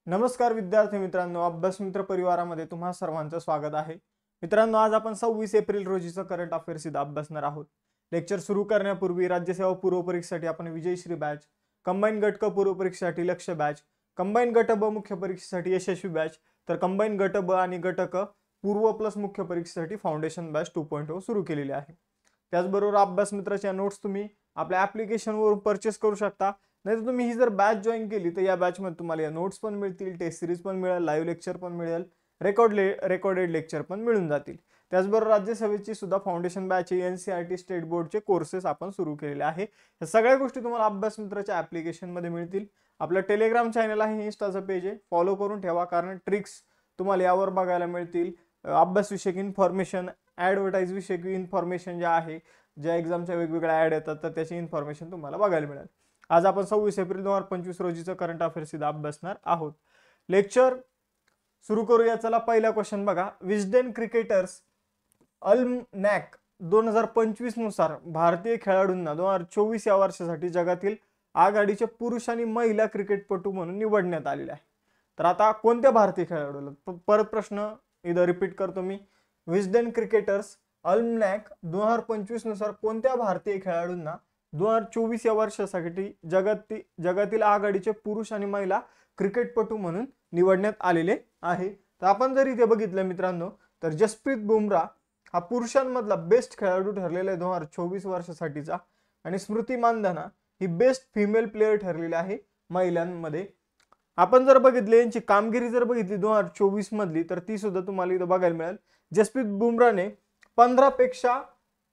नमस्कार विद्यार्थी मित्रांनो, अभ्यास मित्र परिवारामध्ये तुम्हा सर्वांचं स्वागत आहे. मित्रांनो, आज आपण 26 एप्रिल रोजीचं करंट अफेअर्स इथं अभ्यासणार आहोत. लेक्चर सुरू करण्यापूर्वी राज्यसेवा पूर्व परीक्षेसाठी आपण विजयश्री बॅच, कंबाईन गट क पूर्व परीक्षेसाठी लक्ष्य बॅच, कंबाईन गट ब मुख्य परीक्षेसाठी यशस्वी बॅच, तर कंबाईन गट ब आणि गट क पूर्व प्लस मुख्य परीक्षेसाठी फाउंडेशन बॅच 2.0 सुरू केलेली आहे. त्याचबरोबर अभ्यास मित्राच्या नोट्स तुम्ही आपल्या ॲप्लिकेशनवरून परचेस करू शकता. नाही तर तुम्ही ही जर बॅच जॉईन केली तर या बॅचमध्ये तुम्हाला या नोट्स पण मिळतील, टेस्ट सिरीज पण मिळेल, लाईव्ह लेक्चर पण मिळेल, रेकॉर्डेड लेक्चर पण मिळून जातील. त्याचबरोबर राज्यसेवेची सुद्धा फाउंडेशन बॅच, NCERT स्टेट बोर्डचे कोर्सेस आपण सुरू केलेले आहे. या सगळ्या गोष्टी तुम्हाला अभ्यास मित्राच्या ॲप्लिकेशनमध्ये मिळतील. आपलं टेलिग्राम चॅनल आहे, इन्स्टाचं पेज आहे, फॉलो करून ठेवा, कारण ट्रिक्स तुम्हाला यावर बघायला मिळतील. अभ्यासविषयक इन्फॉर्मेशन, ॲडव्हर्टाईज विषयक इन्फॉर्मेशन ज्या आहे, ज्या एक्झामच्या वेगवेगळ्या ॲड येतात तर त्याची इन्फॉर्मेशन तुम्हाला बघायला मिळेल. आज आपण 26 एप्रिल 2025 रोजीचं करंट अफेअर्स इथं अभ्यासणार आहोत. लेक्चर सुरू करूया. चला, पहिला क्वेश्चन बघा. विस्डेन क्रिकेटर्स अल्मनॅक 2025 नुसार भारतीय खेळाडूंना 2024 या वर्षासाठी जगातील आघाडीचे पुरुष आणि महिला क्रिकेटपटू म्हणून निवडण्यात आलेले आहे. तर आता कोणत्या भारतीय खेळाडूला, परत प्रश्न इथं रिपीट करतो मी. विस्डेन क्रिकेटर्स अल्मनॅक 2025 नुसार कोणत्या भारतीय खेळाडूंना 2024 या वर्षासाठी जगातील आघाडीचे पुरुष आणि महिला क्रिकेटपटू म्हणून निवडण्यात आलेले आहे. तर आपण जर इथे बघितलं मित्रांनो, तर जसप्रीत बुमराह हा पुरुषांमधला बेस्ट खेळाडू ठरलेला आहे 2024 वर्षासाठीचा, आणि स्मृती मानधना ही बेस्ट फिमेल प्लेयर ठरलेली आहे महिलांमध्ये. आपण जर बघितले यांची कामगिरी जर बघितली 2024 मधली, तर ती सुद्धा तुम्हाला इथं बघायला मिळेल. जसप्रीत बुमराहने 15 पेक्षा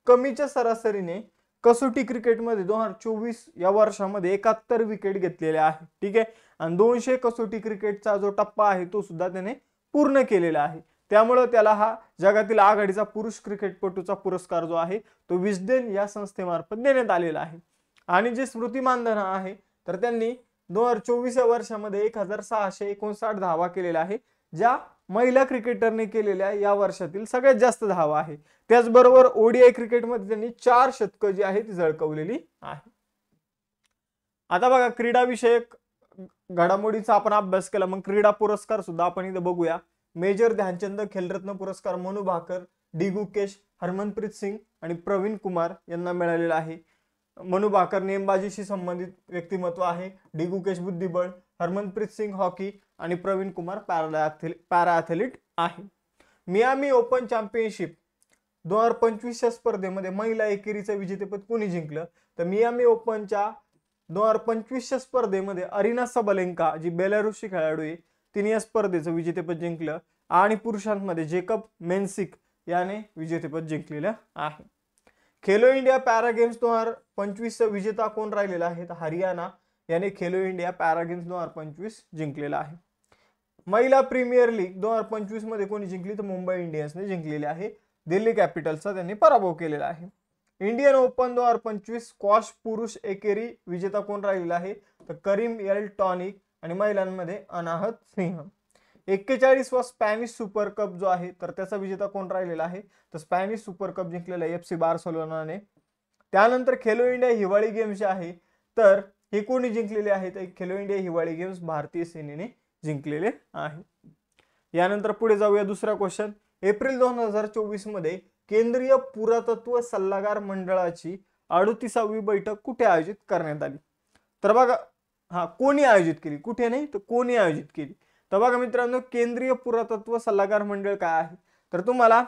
कमीच्या सरासरीने कसोटी क्रिकेटमध्ये 2024 या वर्षामध्ये 71 विकेट घेतलेल्या आहे. ठीक आहे, आणि 200 कसोटी क्रिकेटचा जो टप्पा आहे तो सुद्धा त्याने पूर्ण केलेला आहे. त्यामुळे त्याला हा जगातील आघाडीचा पुरुष क्रिकेटपटूचा पुरस्कार जो आहे तो विस्डेन या संस्थेमार्फत देण्यात आलेला आहे. आणि जे स्मृती मानधना आहे, तर त्यांनी 2024 या वर्षामध्ये 1659 धावा केलेल्या आहे, ज्या महिला क्रिकेटरने केलेल्या या वर्षातील सगळ्यात जास्त धावा आहे. त्याचबरोबर ओडीआय क्रिकेटमध्ये त्यांनी 4 शतकं जी आहे ती झळकवलेली आहे. आता बघा, क्रीडा विषयक घडामोडीचा आपण अभ्यास केला, मग क्रीडा पुरस्कार सुद्धा आपण इथे बघूया. मेजर ध्यानचंद खेलरत्न पुरस्कार मनू भाकर, डी गुकेश, हरमनप्रीत सिंग आणि प्रवीण कुमार यांना मिळालेला आहे. मनू भाकर नेमबाजीशी संबंधित व्यक्तिमत्व आहे, डी गुकेश बुद्धिबळ, हरमनप्रीत सिंग हॉकी आणि प्रवीण कुमार पॅरा ॲथलीट आहे. मियामी ओपन चॅम्पियनशिप 2025 स्पर्धेमध्ये महिला एकेरीचं विजेतेपद कोणी जिंकलं? तर मियामी ओपनच्या 2025 स्पर्धेमध्ये अरिना सबलेंका, जी बेलारुसची खेळाडू आहे, तिने या स्पर्धेचं विजेतेपद जिंकलं. आणि पुरुषांमध्ये जेकब मेन्सिक याने विजेतेपद जिंकलेलं आहे. खेलो इंडिया पॅरा गेम्स 2025 विजेता कोण राहिलेला आहे? तर हरियाणा याने खेलो इंडिया पॅरा गेम्स 2025 जिंकलेला आहे. महिला प्रीमियर लीग 2025 मध्ये कोणी जिंकली? तर मुंबई इंडियन्सने जिंकलेली आहे. दिल्ली कॅपिटल्सचा त्यांनी पराभव केलेला आहे. इंडियन ओपन 2025 स्क्वॉश पुरुष एकेरी विजेता कोण राहिलेला आहे? तर करीम एल टॉनिक आणि महिलांमध्ये अनाहत सिंह. 41वा स्पॅनिश सुपर कप जो आहे तर त्याचा विजेता कोण राहिलेला आहे? तर स्पॅनिश सुपर कप जिंकलेला FC बार्सिलोनाने. त्यानंतर खेलो इंडिया हिवाळी गेम्स जे आहे तर हे कोणी जिंकलेले आहे? तर खेलो इंडिया हिवाळी गेम्स भारतीय सेनेने जिंकलेले आहे. यानंतर पुढे जाऊया. दुसरा क्वेश्चन. एप्रिल 2024 मध्ये केंद्रीय पुरातत्व सल्लागार मंडळाची 38वी बैठक कुठे आयोजित करण्यात आली? तर बघा, कोणी आयोजित केली, कुठे नाही तर कोणी आयोजित केली. तर बघा मित्रांनो, केंद्रीय पुरातत्व सल्लागार मंडळ काय आहे? तर तुम्हाला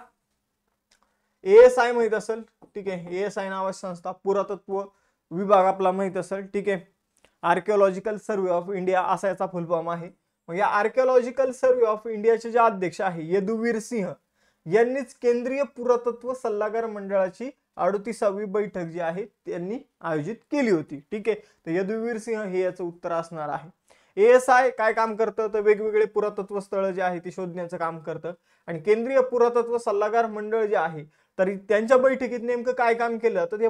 ASI माहित असेल. ठीक आहे, ASI नावाची संस्था, पुरातत्व विभाग आपला माहित असेल. ठीक आहे, आर्किओलॉजिकल सर्व्हे ऑफ इंडिया असा याचा फुल फॉर्म आहे. मग या आर्किओलॉजिकल सर्व्हे ऑफ इंडियाचे जे अध्यक्ष आहे यदुवीर सिंह यांनीच केंद्रीय पुरातत्व सल्लागार मंडळाची 38वी बैठक जी आहे त्यांनी आयोजित केली होती. ठीक आहे, तर यदुवीर सिंह हे याचं उत्तर असणार आहे. ASI काय काम करतं? तर वेगवेगळे पुरातत्व स्थळ जे आहे ते शोधण्याचं काम करतं. आणि केंद्रीय पुरातत्व सल्लागार मंडळ जे आहे तर त्यांच्या बैठकीत नेमकं काय काम केलं? तर ते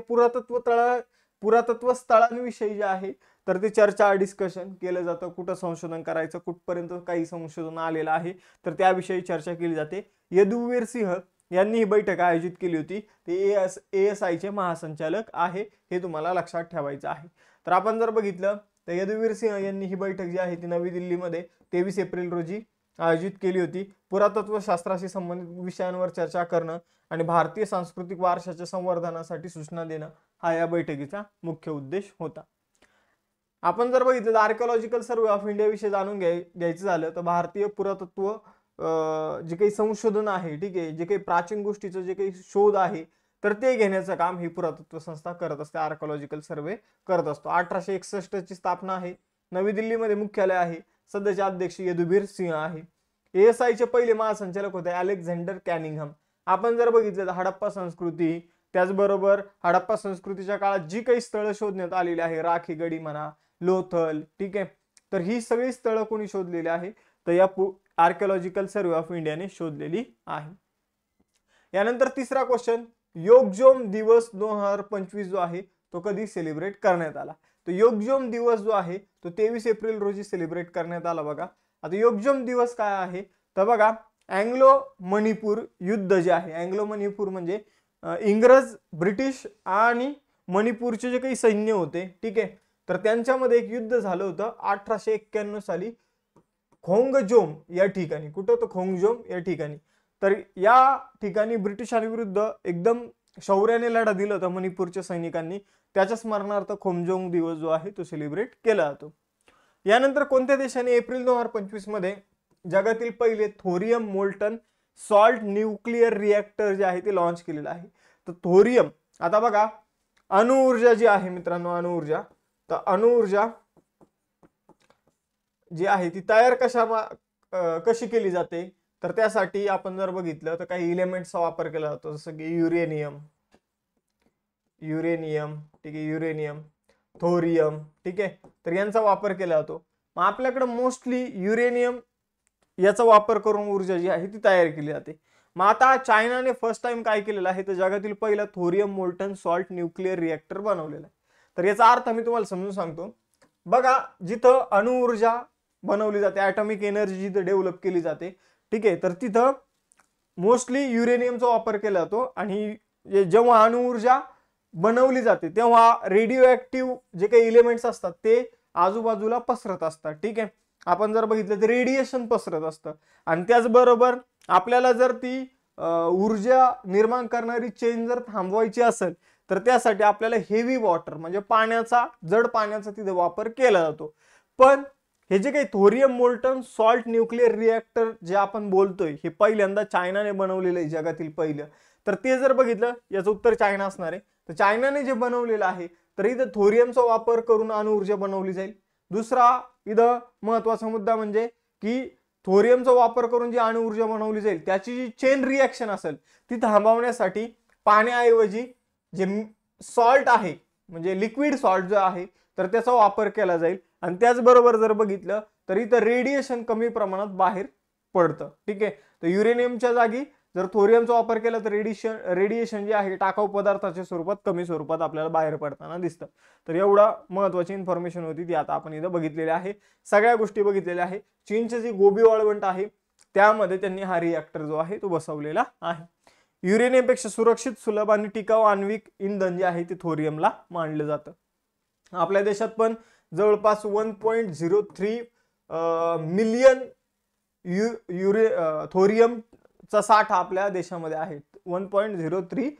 पुरातत्व स्थळांविषयी जे आहे तर ते चर्चा डिस्कशन केलं जातं. कुठं संशोधन करायचं, कुठपर्यंत काही संशोधन आलेलं आहे तर त्याविषयी चर्चा केली जाते. यदुवीर सिंह यांनी ही बैठक आयोजित केली होती. ते ASI चे महासंचालक आहे, हे तुम्हाला लक्षात ठेवायचं आहे. तर आपण जर बघितलं तर यदुवीर सिंह यांनी ही बैठक जी आहे ती नवी दिल्लीमध्ये 23 एप्रिल रोजी आयोजित केली होती. पुरातत्व शास्त्राशी संबंधित विषयांवर चर्चा करणं आणि भारतीय सांस्कृतिक वारशाच्या संवर्धनासाठी सूचना देणं हा या बैठकीचा मुख्य उद्देश होता. आपण जर बघितलं तर आर्किओलॉजिकल सर्वे ऑफ इंडिया विषयी जाणून घ्यायचं झालं तर भारतीय पुरातत्व जे काही संशोधन आहे, ठीक आहे, जे काही प्राचीन गोष्टीचं जे काही शोध आहे तर ते घेण्याचं काम ही पुरातत्व संस्था करत असते, आर्किओलॉजिकल सर्वे करत असतो. 1861 ची स्थापना आहे. नवी दिल्लीमध्ये मुख्यालय आहे. सध्याचे अध्यक्ष यदुवीर सिंह आहे. ASI चे पहिले महासंचालक होते अलेक्झांडर कॅनिंगहम. आपण जर बघितलं तर हडप्पा संस्कृती, त्याचबरोबर हडप्पा संस्कृतीच्या काळात जी काही स्थळं शोधण्यात आलेली आहे, राखी गडी म्हणा, लोथल, ठीक आहे, तर ही सगळी स्थळं कोणी शोधलेली आहे तर या आर्किओलॉजिकल सर्वे ऑफ इंडियाने शोधलेली आहे. यानंतर तिसरा क्वेश्चन, योगजोम दिवस 2025 जो आहे तो कधी सेलिब्रेट करण्यात आला? तर योगजोम दिवस जो आहे तो 23 एप्रिल रोजी सेलिब्रेट करण्यात आला. बघा आता योगजोम दिवस काय आहे तर बघा, अँग्लो मणिपूर युद्ध जे आहे, अँग्लो मणिपूर म्हणजे इंग्रज, ब्रिटिश आणि मणिपूरचे जे काही सैन्य होते, ठीक आहे, तर त्यांच्यामध्ये एक युद्ध झालं होतं 1891 साली खोंगजोम या ठिकाणी. कुठं होतं? खोंगजोम या ठिकाणी. तर या ठिकाणी ब्रिटिशांविरुद्ध एकदम शौर्याने लढा दिला होता मणिपूरच्या सैनिकांनी. त्याच्या स्मरणार्थ खोंगजोम दिवस जो आहे तो सेलिब्रेट केला जातो. यानंतर कोणत्या देशाने एप्रिल 2025 मध्ये जगातील पहिले thorium molten salt nuclear reactor जे आहे ते लॉन्च केलेलं आहे? तर थोरियम, आता बघा अणुऊर्जा जी आहे मित्रांनो, अणुऊर्जा, तर अणुऊर्जा जी आहे ती तयार कशी केली जाते तर त्यासाठी आपण जर बघितलं तर काही एलिमेंट्सचा वापर केला जातो, जसं की युरेनियम, ठीक आहे, युरेनियम, थोरियम, ठीक आहे, तर यांचा वापर केला जातो. मग आपल्याकडे मोस्टली युरेनियम याचा वापर करून ऊर्जा जी आहे ती तयार केली जाते. मग आता चायनाने फर्स्ट टाइम काय केलेलं आहे तर जगातील पहिला thorium molten salt nuclear reactor बनवलेला आहे. तर याचा अर्थ मी तुम्हाला समजून सांगतो. बघा, जिथं अणुऊर्जा बनवली जाते, ॲटॉमिक एनर्जी जिथं डेव्हलप केली जाते, ठीक आहे, तर तिथं मोस्टली युरेनियमचा वापर केला जातो. आणि जेव्हा अणुऊर्जा बनवली जाते तेव्हा रेडिओ ऍक्टिव्ह जे काही एलिमेंट्स असतात ते आजूबाजूला पसरत असतात, ठीक आहे. आपण जर बघितलं तर रेडिएशन पसरत असतं. आणि त्याचबरोबर आपल्याला जर ती ऊर्जा निर्माण करणारी चेन जर थांबवायची असेल तर त्यासाठी आपल्याला हेवी वॉटर म्हणजे पाण्याचा, जड पाण्याचा तिथे वापर केला जातो. पण हे जे काही thorium molten salt nuclear reactor जे आपण बोलतोय हे पहिल्यांदा चायनाने बनवलेलं आहे, जगातील पहिलं. तर ते जर बघितलं, याचं उत्तर चायना असणार आहे. तर चायनाने जे बनवलेलं आहे तर इथं थोरियमचा वापर करून अणुऊर्जा बनवली जाईल. दुसरा इथं महत्वाचा मुद्दा म्हणजे की थोरियमचा वापर करून जी अणुऊर्जा बनवली जाईल त्याची जी चेन रिॲक्शन असेल ती थांबवण्यासाठी पाण्याऐवजी जे सॉल्ट आहे म्हणजे लिक्विड सॉल्ट जो आहे तर त्याचा वापर केला जाईल. आणि त्याचबरोबर जर बघितलं तर इथं रेडिएशन कमी प्रमाणात बाहेर पडतं, ठीक आहे. तर युरेनियमच्या जागी जर थोरियमचा वापर केला तर रेडिएशन जे आहे टाकाऊ पदार्थाच्या स्वरूपात, कमी स्वरूपात आपल्याला बाहेर पडताना दिसतं. तर एवढा महत्वाची इन्फॉर्मेशन होती ती आता आपण इथं बघितलेली आहे. सगळ्या गोष्टी बघितलेल्या आहे. चीनचे जी गोबी वाळवंट आहे त्यामध्ये त्यांनी हा रिएक्टर जो आहे तो बसवलेला आहे. युरेनियमपेक्षा सुरक्षित, सुलभ आणि टिकाऊ आण्विक इंधन जे आहे ते थोरियमला मानलं जातं. आपल्या देशात पण जवळपास 1.03 मिलियन थोरियमचा साठा आपल्या देशामध्ये आहे. 1.03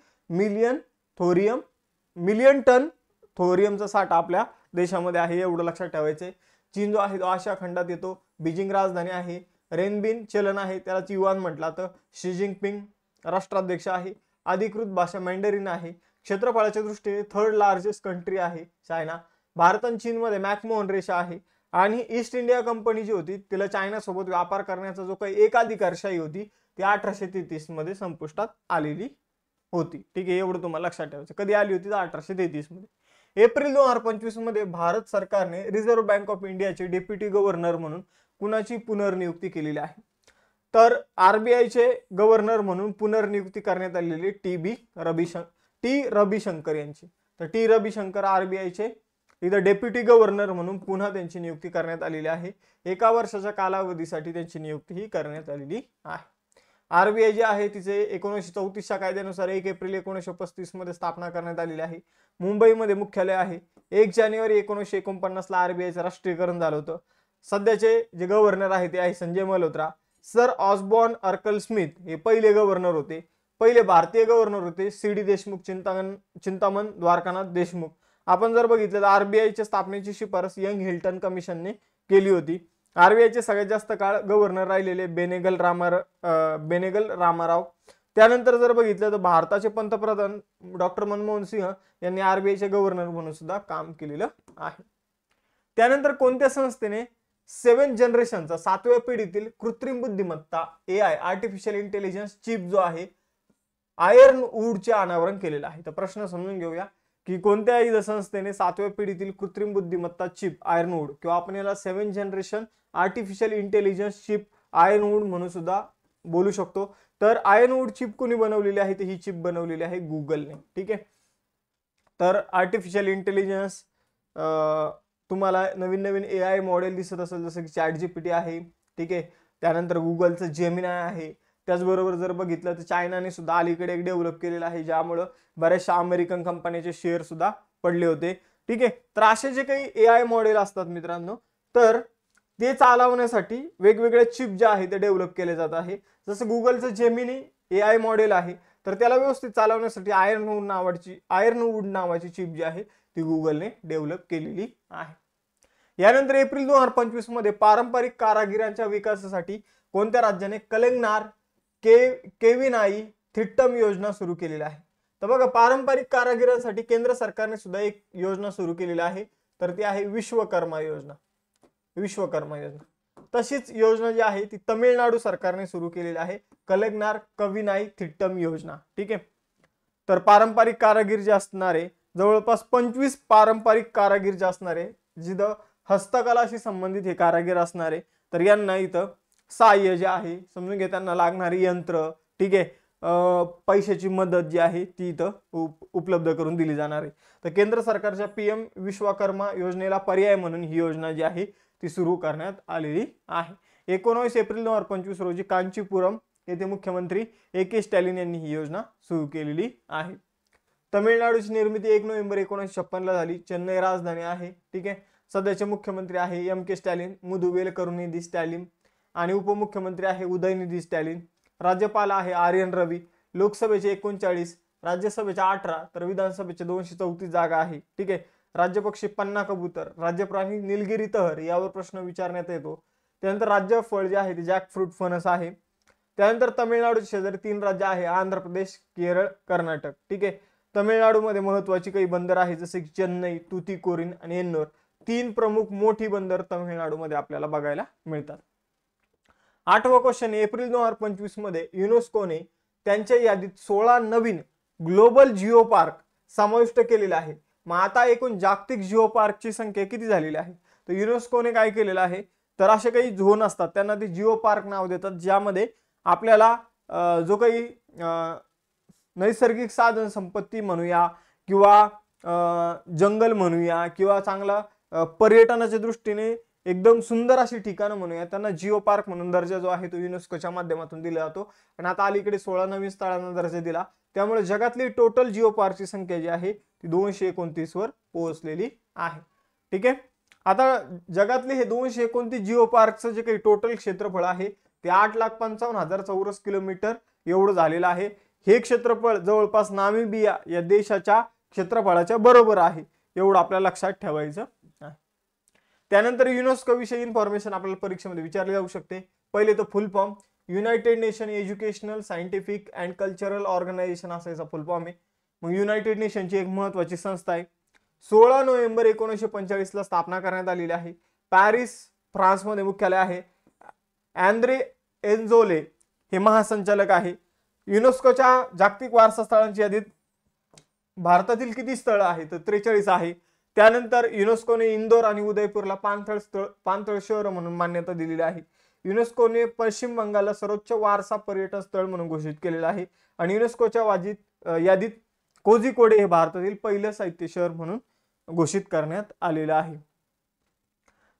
मिलियन टन थोरियमचा साठा आपल्या देशामध्ये आहे, एवढं लक्षात ठेवायचंय. चीन जो आहे तो आशिया खंडात येतो. बीजिंग राजधानी आहे. रेनबिन चलन आहे, त्याला युआन म्हटलं तर. शी जिनपिंग राष्ट्राध्यक्ष आहे. अधिकृत भाषा मॅन्डरिन आहे. क्षेत्रफळाच्या दृष्टीने थर्ड लार्जेस्ट कंट्री आहे चायना. भारत आणि चीनमध्ये मॅकमोहन रेषा आहे. आणि ईस्ट इंडिया कंपनी जी होती तिला चायनासोबत व्यापार करण्याचा जो काही एकाधिकारशाही होती ती 1833 मध्ये संपुष्टात आलेली होती, ठीक आहे. एवढं तुम्हाला लक्षात ठेवायचं. कधी आली होती तर 1833 मध्ये. एप्रिल 2025 मध्ये भारत सरकारने रिझर्व्ह बँक ऑफ इंडियाचे डेप्युटी गव्हर्नर म्हणून कुणाची पुनर्नियुक्ती केलेली आहे? तर आरबीआयचे गव्हर्नर म्हणून पुनर्नियुक्ती करण्यात आलेली टी रविशंकर यांची. तर टी रविशंकर आरबीआयचे इथं डेप्युटी गव्हर्नर म्हणून पुन्हा त्यांची नियुक्ती करण्यात आलेली आहे. 1 वर्षाच्या कालावधीसाठी त्यांची नियुक्ती ही करण्यात आलेली आहे. आरबीआय जे आहे तिचे 1934 च्या कायद्यानुसार 1 एप्रिल 1935 मध्ये स्थापना करण्यात आलेली आहे. मुंबईमध्ये मुख्यालय आहे. 1 जानेवारी 1949 ला आरबीआयचं राष्ट्रीयकरण झालं होतं. सध्याचे जे गव्हर्नर आहे ते आहे Sanjay Malhotra. Sir Osborne Arkel Smith हे पहिले गव्हर्नर होते, पहिले भारतीय गव्हर्नर होते. सी.डी. देशमुख, चिंतामण द्वारकानाथ देशमुख. आपण जर बघितलं तर आरबीआयच्या स्थापनेची शिफारस यंग हिल्टन कमिशनने केली होती. आरबीआयचे सगळ्यात जास्त काळ गव्हर्नर राहिलेले बेनेगल रामाराव. त्यानंतर जर बघितलं तर भारताचे पंतप्रधान डॉक्टर मनमोहन सिंह यांनी आरबीआयचे गव्हर्नर म्हणून सुद्धा काम केलेलं आहे. त्यानंतर कोणत्या संस्थेने 7th जनरेशनचा 7व्या पिढीतील कृत्रिम बुद्धिमत्ता AI आर्टिफिशियल इंटेलिजन्स चिप जो आहे आयर्न वूडचे अनावरण केलेलं आहे? तर प्रश्न समजून घेऊया की कोणत्या संस्थेने 7व्या पिढीतील कृत्रिम बुद्धिमत्ता चिप आयर्न वूड किंवा आपण याला 7th generation artificial intelligence chip Ironwood म्हणून सुद्धा बोलू शकतो. तर आयर्न वूड चिप कोणी बनवलेली आहे? तर ही चिप बनवलेली आहे गुगलने. ठीक आहे. तर आर्टिफिशियल इंटेलिजन्स तुम्हाला नवीन नवीन AI मॉडेल दिसत असेल जसं की ChatGPT आहे. ठीक आहे. त्यानंतर गुगलचं जेमिनाय आहे. त्याचबरोबर जर बघितलं तर चायनाने सुद्धा अलीकडे एक डेव्हलप केलेलं आहे ज्यामुळे बऱ्याचशा अमेरिकन कंपन्यांचे शेअर सुद्धा पडले होते. ठीक आहे. तर असे जे काही AI मॉडेल असतात मित्रांनो, तर ते चालवण्यासाठी वेगवेगळे चिप जे आहे ते डेव्हलप केले जात आहे. जसं गुगलचं जेमिनी AI मॉडेल आहे, तर त्याला व्यवस्थित चालवण्यासाठी आयर्न वूड नावाची चिप जी आहे ती गुगलने डेव्हलप केलेली आहे. यानंतर एप्रिल 2025 मध्ये पारंपरिक कारागिरांच्या विकासासाठी कोणत्या राज्याने कलेंगनार केविनाई थिट्टम योजना सुरू केलेली आहे? तर बघा, पारंपरिक कारागिरांसाठी केंद्र सरकारने सुद्धा एक योजना सुरू केलेली आहे, तर ती आहे विश्वकर्मा योजना. तशीच योजना जी आहे ती तमिळनाडू सरकारने सुरू केलेली आहे, कलेंगनार कविनाई थिट्टम योजना. ठीक आहे. तर पारंपरिक कारागीर जे असणारे जवळपास 25 पारंपरिक कारागीर जे असणारे, जिथं हस्तकलाशी संबंधित हे कारागीर असणारे, तर यांना इथं सहाय्य जे आहे समजून घे, त्यांना लागणारी यंत्र, ठीक आहे, पैशाची मदत जी आहे ती इथं उपलब्ध करून दिली जाणार आहे. तर केंद्र सरकारच्या PM विश्वकर्मा योजनेला पर्याय म्हणून ही योजना जी आहे ती सुरू करण्यात आलेली आहे. 19 एप्रिल 2025 रोजी कांचीपुरम येथे मुख्यमंत्री AK स्टॅलिन यांनी ही योजना सुरू केलेली आहे. तमिळनाडूची निर्मिती 1 नोव्हेंबर 1956 ला झाली. चेन्नई राजधानी आहे. ठीक आहे. सध्याचे मुख्यमंत्री आहे MK स्टॅलिन, मुदुवेल करुणिधी स्टॅलिन, आणि उपमुख्यमंत्री आहे उदयनिधी स्टॅलिन. राज्यपाल आहे आर्यन रवी. लोकसभेचे 39, राज्यसभेच्या 18, तर विधानसभेचे 234 जागा आहे. ठीक आहे. राज्यपक्षी पन्ना कबूतर, राज्यप्राणी निलगिरी तहर यावर प्रश्न विचारण्यात येतो. त्यानंतर राज्य फळ जे आहे ते जॅकफ्रूट फणस आहे. त्यानंतर तमिळनाडूच्या शेजारी 3 राज्य आहे, आंध्र प्रदेश, केरळ, कर्नाटक. ठीक आहे. तमिळनाडूमध्ये महत्वाची काही बंदर आहे जसे की चेन्नई, तुतीकोरीन आणि एन्नोर. 3 प्रमुख मोठी बंदर तमिळनाडूमध्ये आपल्याला बघायला मिळतात. 8वा क्वेश्चन, एप्रिल 2025 मध्ये युनेस्कोने त्यांच्या यादीत 16 नवीन ग्लोबल जिओ पार्क समाविष्ट केलेले आहे. मग आता एकूण जागतिक जिओ पार्कची संख्या किती झालेली आहे? तर युनेस्कोने काय केलेलं आहे, तर असे काही झोन असतात त्यांना ते जिओ पार्क नाव देतात, ज्यामध्ये आपल्याला जो काही नैसर्गिक साधन संपत्ती म्हणूया किंवा जंगल म्हणूया किंवा चांगला पर्यटनाच्या दृष्टीने एकदम सुंदर अशी ठिकाणं म्हणूया, त्यांना जिओ पार्क म्हणून दर्जा जो आहे तो युनेस्कोच्या माध्यमातून दिला जातो. आणि आता अलीकडे 16 नवीन स्थळांना दर्जा दिला, त्यामुळे जगातली टोटल जिओ पार्कची संख्या जी आहे ती 229 वर पोहोचलेली आहे. ठीक आहे. आता जगातले हे 229 जिओ पार्कचं जे काही टोटल क्षेत्रफळ आहे ते 8,55,000 चौरस किलोमीटर एवढं झालेलं आहे. हे क्षेत्रफळ जवळपास नामिबिया या देशाच्या क्षेत्रफळाच्या बरोबर आहे, एवढं आपल्याला लक्षात ठेवायचं आहे. त्यानंतर युनेस्को विषयी इन्फॉर्मेशन आपल्याला परीक्षेमध्ये विचारले जाऊ शकते. पहिले तर full form United Nation Educational Scientific and Cultural Organization असा याचा फुल फॉर्म आहे. मग युनायटेड नेशनची एक महत्वाची संस्था आहे. 16 नोव्हेंबर 1945 ला स्थापना करण्यात आलेली आहे. पॅरिस फ्रान्समध्ये मुख्यालय आहे. अँद्रे एन्झोले हे महासंचालक आहे. युनेस्कोच्या जागतिक वारसा स्थळांची यादीत भारतातील किती स्थळ आहे तर 43 आहे. त्यानंतर युनेस्कोने इंदोर आणि उदयपूरला पाणथळ शहर म्हणून मान्यता दिलेली आहे. युनेस्कोने पश्चिम बंगालला सर्वोच्च वारसा पर्यटन स्थळ म्हणून घोषित केलेलं आहे. आणि युनेस्कोच्या यादीत कोझिकोडे हे भारतातील पहिलं साहित्य शहर म्हणून घोषित करण्यात आलेलं आहे.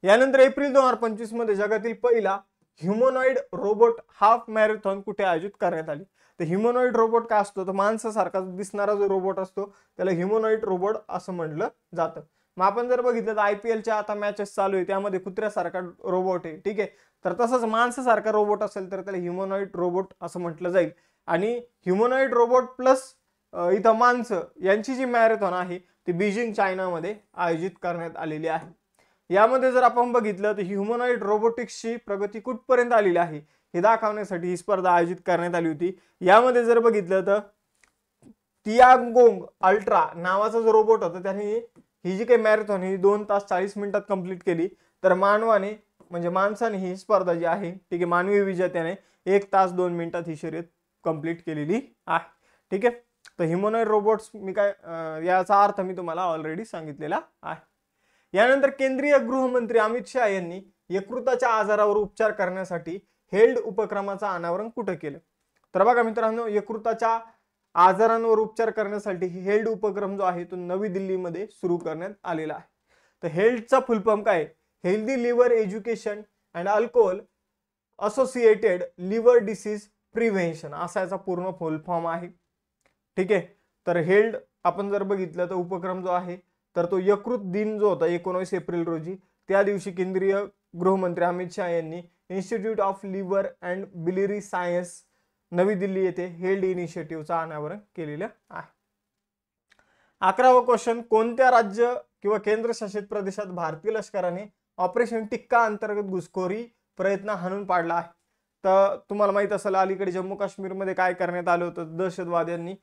यानंतर एप्रिल 2025 मध्ये जगातील पहिला ह्युमनॉइड रोबोट हाफ मॅरेथॉन कुठे आयोजित करण्यात आली? तर ह्युमनॉइड रोबोट काय असतो, तर माणसासारखा दिसणारा जो रोबोट असतो त्याला ह्युमनॉइड रोबोट असं म्हटलं जातं. मग आपण जर बघितलं तर IPLच्या आता मॅचेस चालू आहे त्यामध्ये कुत्र्यासारखा रोबोट आहे, ठीक आहे. तर तसंच माणसासारखा रोबोट असेल तर त्याला ह्युमनॉइड रोबोट असं म्हटलं जाईल. आणि ह्युमनॉइड रोबोट प्लस इथं माणसं यांची जी मॅरेथॉन आहे ती बीजिंग चायनामध्ये आयोजित करण्यात आलेली आहे. यामध्ये जर आपण बघितलं तर ह्युमनॉइड रोबोटिक्सची प्रगती कुठपर्यंत आलेली आहे हे दाखवण्यासाठी ही स्पर्धा आयोजित करण्यात आली होती. यामध्ये जर बघितलं तर तियांगोंग अल्ट्रा नावाचा जो रोबोट होता त्याने ही जी काही मॅरेथॉन ही 2 तास 40 मिनिटात कंप्लीट केली. तर मानवाने म्हणजे माणसाने ही स्पर्धा जी आहे ठीक आहे मानवी विजेत्याने 1 तास 2 मिनिटात ही शर्यत कंप्लीट केलेली आहे, ठीक आहे. तर ह्युमनॉइड रोबोट्स मी काय याचा अर्थ मी तुम्हाला ऑलरेडी सांगितलेला आहे. यानंतर केंद्रीय गृहमंत्री अमित शहा यांनी यकृताच्या आजारावर उपचार करण्यासाठी हेल्ड उपक्रमाचं अनावरण कुठे केलं? तर बघा मित्रांनो, यकृताच्या आजारांवर उपचार करण्यासाठी हेल्ड उपक्रम जो आहे तो नवी दिल्लीमध्ये सुरू करण्यात आलेला आहे. तर हेल्डचा फुल फॉर्म काय? Healthy Liver Education and Alcohol Associated Liver Disease Prevention असा याचा पूर्ण फुल फॉर्म आहे, ठीक आहे. तर हेल्ड आपण जर बघितलं तर उपक्रम जो आहे तर तो यकृत दिन जो होता 19 एप्रिल रोजी त्या दिवशी केंद्रीय गृहमंत्री अमित शहा यांनी institute of liver and biliary science Navi Delhi येथे हेल्ड इनिशिएटिव्हचं अनावरण केलेलं आहे. 11वा क्वेश्चन, कोणत्या राज्य किंवा केंद्रशासित प्रदेशात भारतीय लष्कराने ऑपरेशन टिक्का अंतर्गत घुसखोरी प्रयत्न हाणून पाडला आहे? तर तुम्हाला माहित असेल अलीकडे जम्मू काश्मीरमध्ये काय करण्यात आलं होतं, दहशतवाद्यांनी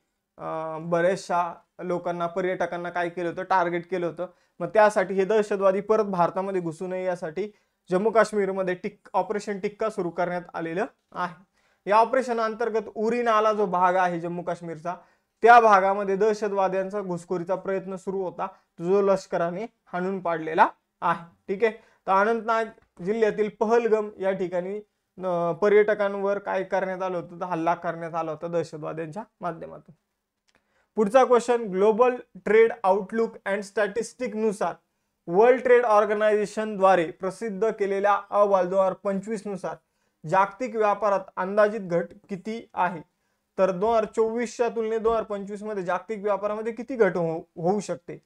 बरेचशा लोकांना पर्यटकांना काय केलं होतं, टार्गेट केलं होतं. मग त्यासाठी हे दहशतवादी परत भारतामध्ये घुसू नये यासाठी जम्मू काश्मीरमध्ये ऑपरेशन टिक्का सुरू करण्यात आलेलं आहे. या ऑपरेशन अंतर्गत उरी नाला जो भाग आहे जम्मू काश्मीरचा त्या भागामध्ये दहशतवाद्यांचा घुसखोरीचा प्रयत्न सुरू होता जो लष्कराने हाणून पाडलेला आहे, ठीक आहे. तर अनंतनाग जिल्ह्यातील पहलगम या ठिकाणी पर्यटकांवर काय करण्यात आलं होतं तर हल्ला करण्यात आला होता दहशतवाद्यांच्या माध्यमातून. पुढचा question, global trade outlook and statistic नुसार वर्ल्ड ट्रेड ऑर्गनायझेशन द्वारे प्रसिद्ध केलेल्या अहवाल 2025 नुसार जागतिक व्यापारात अंदाजित घट किती आहे? तर 2024च्या तुलनेत 2025 मध्ये जागतिक व्यापारामध्ये किती घट होऊ शकते?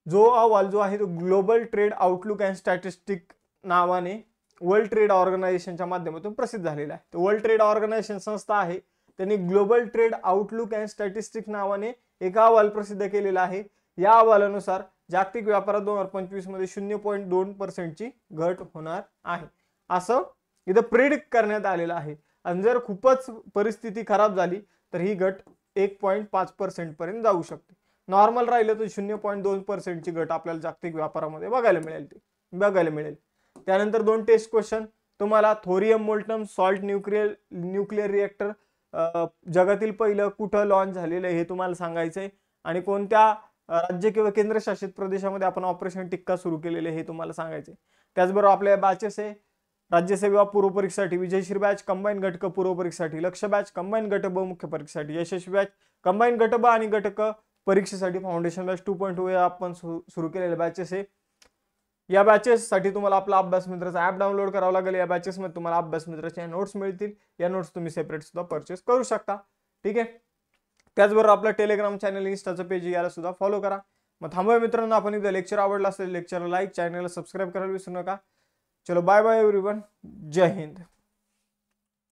जो अहवाल जो आहे तो global trade outlook and statistic नावाने वर्ल्ड ट्रेड ऑर्गनायझेशनच्या माध्यमातून प्रसिद्ध झालेला आहे. तर वर्ल्ड ट्रेड ऑर्गनायझेशन संस्था आहे त्यांनी global trade outlook and statistic नावाने एक अहवाल प्रसिद्ध केलेला आहे. या अहवालानुसार जागतिक व्यापारात 2025 मध्ये 0.2% घट होणार आहे असं इथं प्रेडिक्ट करण्यात आलेलं आहे. आणि जर खूपच परिस्थिती खराब झाली तर ही घट 1.5% पर्यंत जाऊ शकते. नॉर्मल राहिलं तर 0.2% ची घट आपल्याला जागतिक व्यापारामध्ये बघायला मिळेल. त्यानंतर 2 टेस्ट क्वेश्चन तुम्हाला, thorium molten salt nuclear reactor जगातील पहिलं कुठं लॉन्च झालेलं हे तुम्हाला सांगायचंय आणि कोणत्या राज्य किंवा केंद्रशासित प्रदेशामध्ये आपण ऑपरेशन टिक्का सुरू केलेले हे तुम्हाला सांगायचे. त्याचबरोबर आपल्या बॅचेस आहे राज्यसेवा पूर्व परीक्षेसाठी विजयश्री बॅच, कंबाईन घटक पूर्व परीक्षेसाठी लक्ष बॅच, कंबाईन घटक ब मुख्य परीक्षेसाठी यशस्वी बॅच, कंबाईन घटक ब आणि घटक परीक्षेसाठी फाउंडेशन बॅच 2.2 या आपण सुरू केलेले बॅचेस आहे. या बॅचेस साठी तुम्हाला आपला अभ्यास मित्राचा ऍप डाउनलोड करावा लागेल. या बॅचेस मध्ये तुम्हाला अभ्यास मित्राच्या नोट्स मिळतील. या नोट्स तुम्ही सेपरेट सुद्धा परचेस करू शकता, ठीक आहे. त्याचबरोबर आपला टेलिग्राम चॅनल इंस्टाचं पेज याला सुद्धा फॉलो करा. मग थांबूया मित्रांनो, आपण इथं लेक्चर आवडला असेल लेक्चरला लाईक, चॅनलला सबस्क्राईब करायला विसरू नका. चलो बाय बाय एव्हरीवन, जय हिंद.